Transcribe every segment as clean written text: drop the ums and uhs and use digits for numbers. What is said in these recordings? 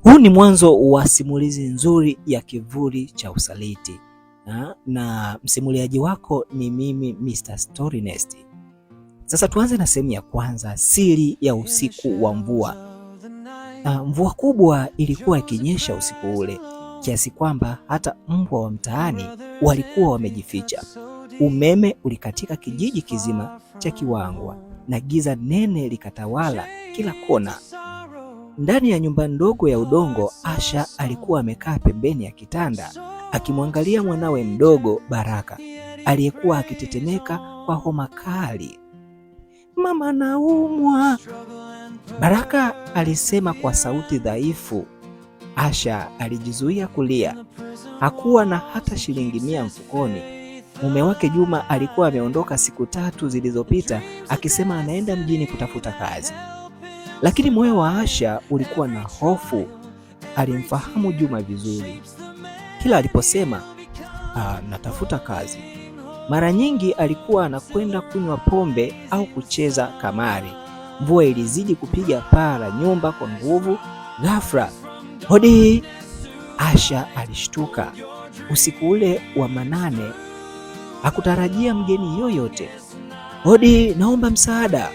Huu ni mwanzo wa simulizi nzuri ya Kivuli cha Usaliti, na msimuliaji wako ni mimi Mr. Storynest. Sasa tuanze na sehemu ya kwanza, siri ya usiku wa mvua. Mvua kubwa ilikuwa ikinyesha usiku ule, kiasi kwamba hata mbwa wa mtaani walikuwa wamejificha. Umeme ulikatika kijiji kizima cha Kiwangwa na giza nene likatawala kila kona. Ndani ya nyumba ndogo ya udongo, Asha alikuwa amekaa pembeni ya kitanda akimwangalia mwanawe mdogo Baraka aliyekuwa akitetemeka kwa homa kali. "Mama, naumwa," Baraka alisema kwa sauti dhaifu. Asha alijizuia kulia. Hakuwa na hata shilingi 100 mfukoni. Mume wake Juma alikuwa ameondoka siku 3 zilizopita akisema anaenda mjini kutafuta kazi. Lakini moyo wa Asha ulikuwa na hofu. Alimfahamu Juma vizuri. Kila aliposema natafuta kazi, mara nyingi alikuwa anakwenda kunywa pombe au kucheza kamari. Mvua ilizidi kupiga paa la nyumba kwa nguvu. Ghafla, hodi! Asha alishtuka. Usiku ule wa manane hakutarajia mgeni yoyote. "Hodi, naomba msaada."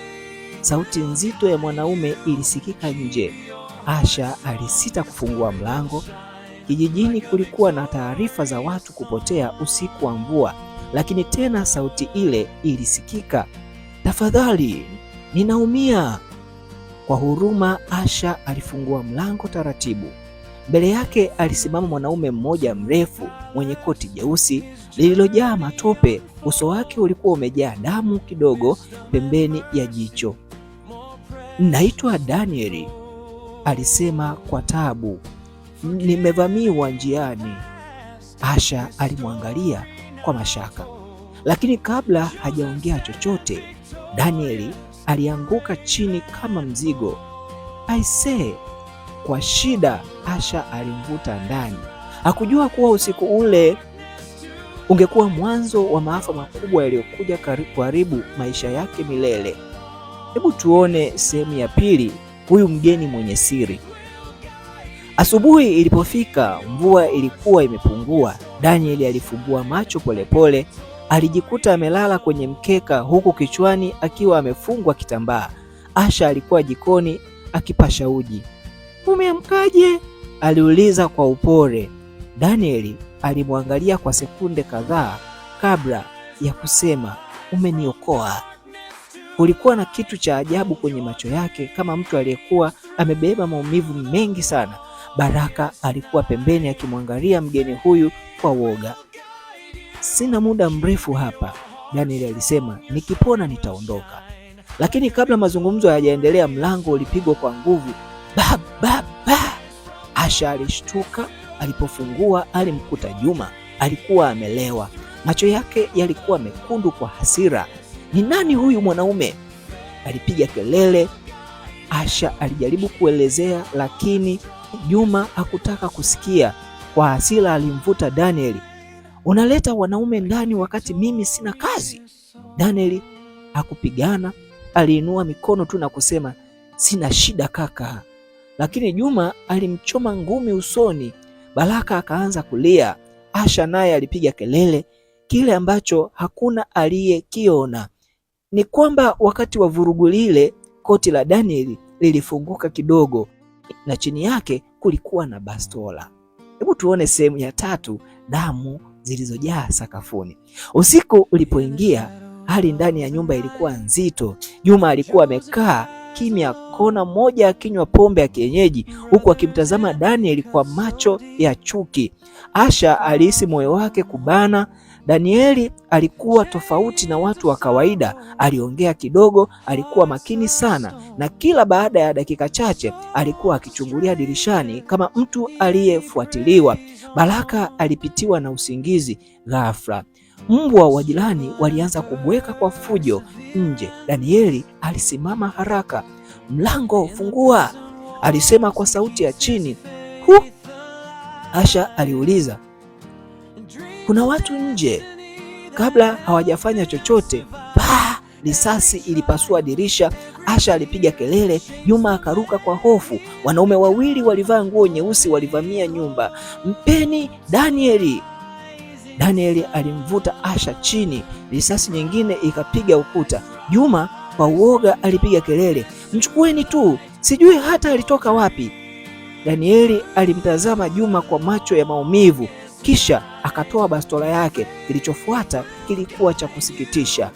Sauti nzito ya mwanaume ilisikika nje. Asha alisita kufungua mlango. Kijijini kulikuwa na taarifa za watu kupotea usiku wa mvua, lakini tena sauti ile ilisikika. "Tafadhali, ninaumia." Kwa huruma, Asha alifungua mlango taratibu. Mbele yake alisimama mwanaume mmoja mrefu mwenye koti jeusi lililojaa matope. Uso wake ulikuwa umejaa damu kidogo pembeni ya jicho. "Naitwa Danieli," alisema kwa taabu. "Nimevamiwa njiani." Asha alimwangalia kwa mashaka, lakini kabla hajaongea chochote, Danieli alianguka chini kama mzigo. "Aisee!" Kwa shida, Asha alimvuta ndani. Hakujua kuwa usiku ule ungekuwa mwanzo wa maafa makubwa yaliyokuja kuharibu maisha yake milele. Hebu tuone sehemu ya pili, huyu mgeni mwenye siri. Asubuhi ilipofika, mvua ilikuwa imepungua. Daniel alifumbua macho polepole. Alijikuta amelala kwenye mkeka, huku kichwani akiwa amefungwa kitambaa. Asha alikuwa jikoni akipasha uji. "Umeamkaje?" aliuliza kwa upole. Daniel alimwangalia kwa sekunde kadhaa kabla ya kusema, "Umeniokoa." Kulikuwa na kitu cha ajabu kwenye macho yake, kama mtu aliyekuwa amebeba maumivu mengi sana. Baraka alikuwa pembeni akimwangalia mgeni huyu kwa woga. "Sina muda mrefu hapa," Daniel alisema, "nikipona nitaondoka." Lakini kabla mazungumzo hayajaendelea, mlango ulipigwa kwa nguvu. "Ba, ba, ba!" Asha alishtuka. Alipofungua, alimkuta Juma. Alikuwa amelewa. Macho yake yalikuwa mekundu kwa hasira. "Ni nani huyu mwanaume?" alipiga kelele. Asha alijaribu kuelezea, lakini Juma hakutaka kusikia. Kwa hasira alimvuta Daniel. "Unaleta wanaume ndani wakati mimi sina kazi?" Daniel hakupigana, aliinua mikono tu na kusema, "Sina shida kaka." Lakini Juma alimchoma ngumi usoni. Baraka akaanza kulia. Asha naye alipiga kelele, kile ambacho hakuna aliyekiona ni kwamba wakati wa vurugu lile, koti la Daniel lilifunguka kidogo na chini yake kulikuwa na bastola. Hebu tuone sehemu ya 3, damu zilizojaa sakafuni. Usiku ulipoingia, hali ndani ya nyumba ilikuwa nzito. Juma alikuwa amekaa kimya kona moja akinywa pombe ya kienyeji, huku akimtazama Daniel kwa macho ya chuki. Asha alihisi moyo wake kubana. Danieli alikuwa tofauti na watu wa kawaida. Aliongea kidogo, alikuwa makini sana, na kila baada ya dakika chache alikuwa akichungulia dirishani kama mtu aliyefuatiliwa. Baraka alipitiwa na usingizi. Ghafla mbwa wa jirani walianza kubweka kwa fujo nje. Danieli alisimama haraka. "Mlango, fungua," alisema kwa sauti ya chini. Asha aliuliza, "Kuna watu nje?" Kabla hawajafanya chochote, risasi ilipasua dirisha. Asha alipiga kelele, Juma akaruka kwa hofu. Wanaume wawili walivaa nguo nyeusi walivamia nyumba. Mpeni Danieli! Danieli alimvuta Asha chini, risasi nyingine ikapiga ukuta. Juma kwa uoga alipiga kelele, mchukueni tu, sijui hata alitoka wapi. Danieli alimtazama Juma kwa macho ya maumivu, kisha akatoa bastola yake. Kilichofuata kilikuwa cha kusikitisha.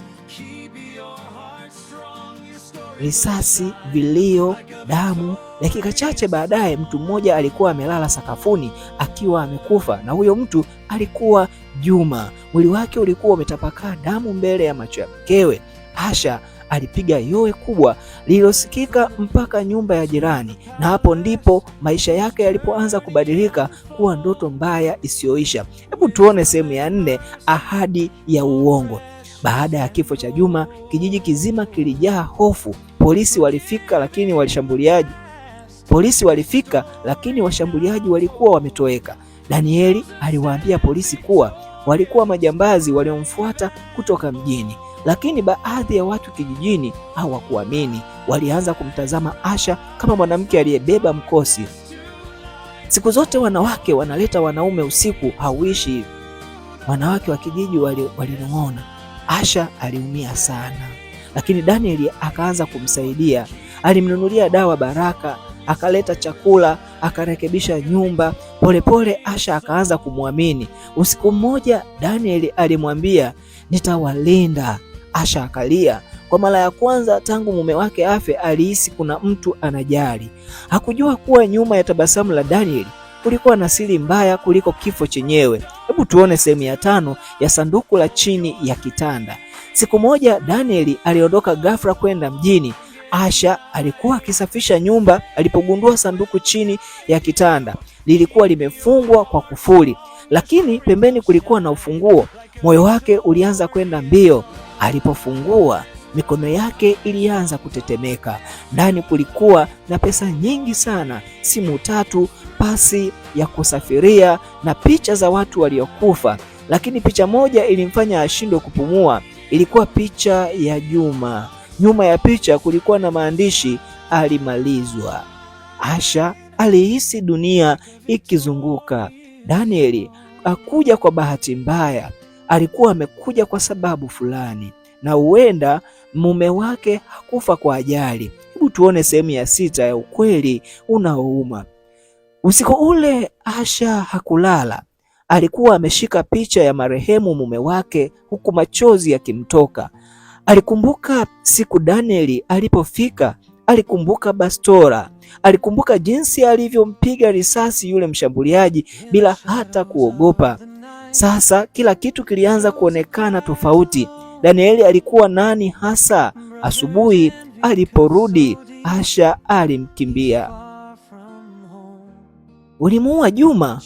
Risasi, vilio, damu. Dakika chache baadaye mtu mmoja alikuwa amelala sakafuni akiwa amekufa, na huyo mtu alikuwa Juma. Mwili wake ulikuwa umetapakaa damu mbele ya macho ya mkewe. Asha alipiga yowe kubwa lililosikika mpaka nyumba ya jirani, na hapo ndipo maisha yake yalipoanza kubadilika kuwa ndoto mbaya isiyoisha. Hebu tuone sehemu ya 4, ahadi ya uongo. Baada ya kifo cha Juma, kijiji kizima kilijaa hofu. Polisi walifika lakini washambuliaji walikuwa wametoweka. Danieli aliwaambia polisi kuwa walikuwa majambazi waliomfuata kutoka mjini, lakini baadhi ya watu kijijini hawakuamini. Walianza kumtazama Asha kama mwanamke aliyebeba mkosi. Siku zote wanawake wanaleta wanaume usiku, hauishi. Wanawake wa kijiji walinong'ona. Asha aliumia sana, lakini Danieli akaanza kumsaidia. Alimnunulia dawa Baraka, akaleta chakula, akarekebisha nyumba. Polepole Asha akaanza kumwamini. Usiku mmoja Danieli alimwambia, nitawalinda. Asha akalia. Kwa mara ya kwanza tangu mume wake afe alihisi kuna mtu anajali. Hakujua kuwa nyuma ya tabasamu la Danieli kulikuwa na siri mbaya kuliko kifo chenyewe. Hebu tuone sehemu ya 5 ya sanduku la chini ya kitanda. Siku moja Danieli aliondoka ghafla kwenda mjini. Asha alikuwa akisafisha nyumba alipogundua sanduku chini ya kitanda. Lilikuwa limefungwa kwa kufuli, lakini pembeni kulikuwa na ufunguo. Moyo wake ulianza kwenda mbio. Alipofungua, mikono yake ilianza kutetemeka. Ndani kulikuwa na pesa nyingi sana, simu 3, pasi ya kusafiria na picha za watu waliokufa. Lakini picha moja ilimfanya ashindwe kupumua. Ilikuwa picha ya Juma. Nyuma ya picha kulikuwa na maandishi, alimalizwa. Asha alihisi dunia ikizunguka. Danieli hakuja kwa bahati mbaya, alikuwa amekuja kwa sababu fulani, na huenda mume wake hakufa kwa ajali. Hebu tuone sehemu ya 6 ya ukweli unaouma. Usiku ule Asha hakulala. Alikuwa ameshika picha ya marehemu mume wake huku machozi yakimtoka. Alikumbuka siku Danieli alipofika, alikumbuka bastola, alikumbuka jinsi alivyompiga risasi yule mshambuliaji bila hata kuogopa. Sasa kila kitu kilianza kuonekana tofauti. Danieli alikuwa nani hasa? Asubuhi aliporudi, Asha alimkimbia. Ulimuua Juma?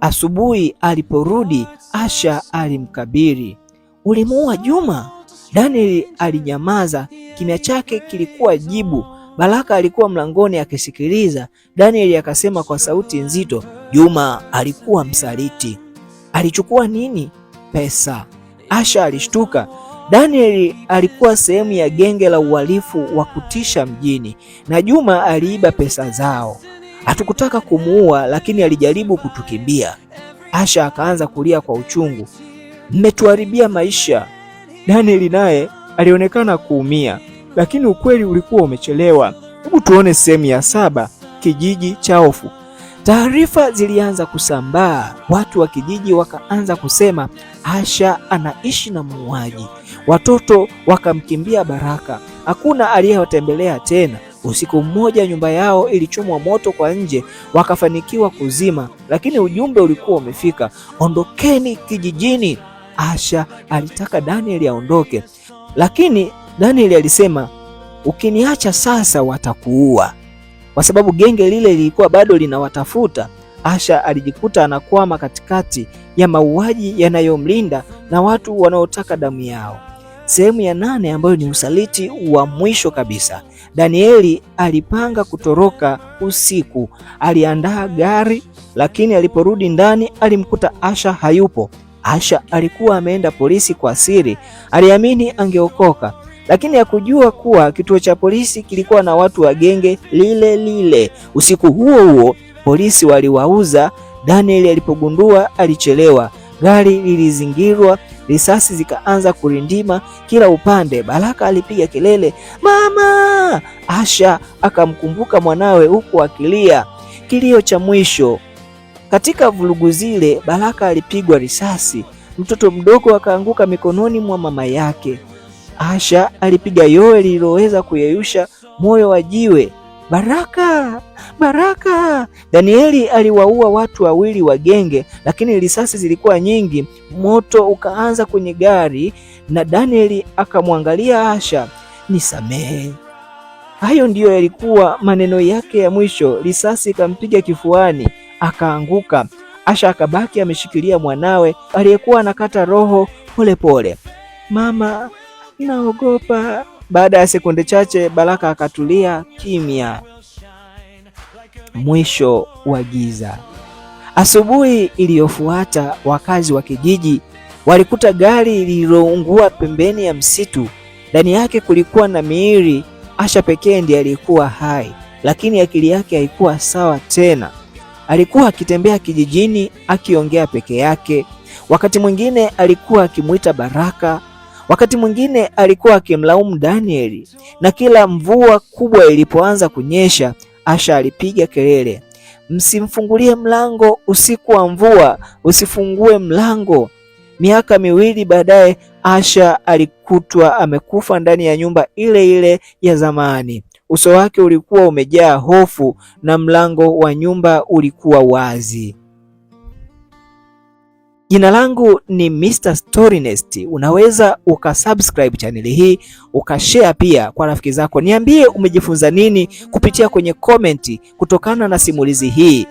Asubuhi aliporudi, Asha alimkabiri. Ulimuua Juma? Danieli alinyamaza, kimya chake kilikuwa jibu. Baraka alikuwa mlangoni akisikiliza. Danieli akasema kwa sauti nzito, Juma alikuwa msaliti. Alichukua nini? Pesa. Asha alishtuka. Danieli alikuwa sehemu ya genge la uhalifu wa kutisha mjini, na Juma aliiba pesa zao. Hatukutaka kumuua, lakini alijaribu kutukimbia. Asha akaanza kulia kwa uchungu. Mmetuharibia maisha. Danieli naye alionekana kuumia, lakini ukweli ulikuwa umechelewa. Hebu tuone sehemu ya 7, kijiji cha hofu. Taarifa zilianza kusambaa. Watu wa kijiji wakaanza kusema Asha anaishi na muuaji. Watoto wakamkimbia Baraka. Hakuna aliyewatembelea tena. Usiku mmoja nyumba yao ilichomwa moto kwa nje, wakafanikiwa kuzima, lakini ujumbe ulikuwa umefika, ondokeni kijijini. Asha alitaka Danieli aondoke, lakini Danieli alisema, ukiniacha sasa watakuua. Kwa sababu genge lile lilikuwa bado linawatafuta, Asha alijikuta anakwama katikati ya mauaji yanayomlinda na watu wanaotaka damu yao. Sehemu ya 8 ambayo ni usaliti wa mwisho kabisa. Danieli alipanga kutoroka usiku. Aliandaa gari, lakini aliporudi ndani alimkuta Asha hayupo. Asha alikuwa ameenda polisi kwa siri. Aliamini angeokoka, lakini hakujua kuwa kituo cha polisi kilikuwa na watu wa genge lile lile. Usiku huo huo polisi waliwauza. Daniel alipogundua alichelewa. Gari lilizingirwa, risasi zikaanza kurindima kila upande. Baraka alipiga kelele, "Mama!" Asha akamkumbuka mwanawe huku akilia kilio cha mwisho. Katika vurugu zile, Baraka alipigwa risasi. Mtoto mdogo akaanguka mikononi mwa mama yake. Asha alipiga yowe lililoweza kuyeyusha moyo wa jiwe. "Baraka! Baraka!" Danieli aliwaua watu wawili wa genge, lakini risasi zilikuwa nyingi. Moto ukaanza kwenye gari na Danieli akamwangalia Asha, "Nisamehe." Hayo ndiyo yalikuwa maneno yake ya mwisho. Risasi ikampiga kifuani, akaanguka. Asha akabaki ameshikilia mwanawe aliyekuwa anakata roho polepole. "Mama, naogopa." Baada ya sekunde chache Baraka akatulia kimya. Mwisho wa giza. Asubuhi iliyofuata wakazi wa kijiji walikuta gari lililoungua pembeni ya msitu. Ndani yake kulikuwa na miili. Asha pekee ndiye alikuwa hai, lakini akili yake haikuwa sawa tena. Alikuwa akitembea kijijini akiongea peke yake. Wakati mwingine alikuwa akimuita Baraka, wakati mwingine alikuwa akimlaumu Danieli. Na kila mvua kubwa ilipoanza kunyesha, Asha alipiga kelele, "Msimfungulie mlango usiku wa mvua, usifungue mlango." Miaka miwili baadaye, Asha alikutwa amekufa ndani ya nyumba ile ile ya zamani. Uso wake ulikuwa umejaa hofu na mlango wa nyumba ulikuwa wazi. Jina langu ni Mr. Storynest. Unaweza ukasubscribe chaneli hii, ukashare pia kwa rafiki zako. Niambie umejifunza nini kupitia kwenye komenti kutokana na simulizi hii.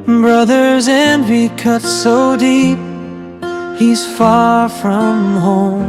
Brother's envy cut so deep, he's far from home.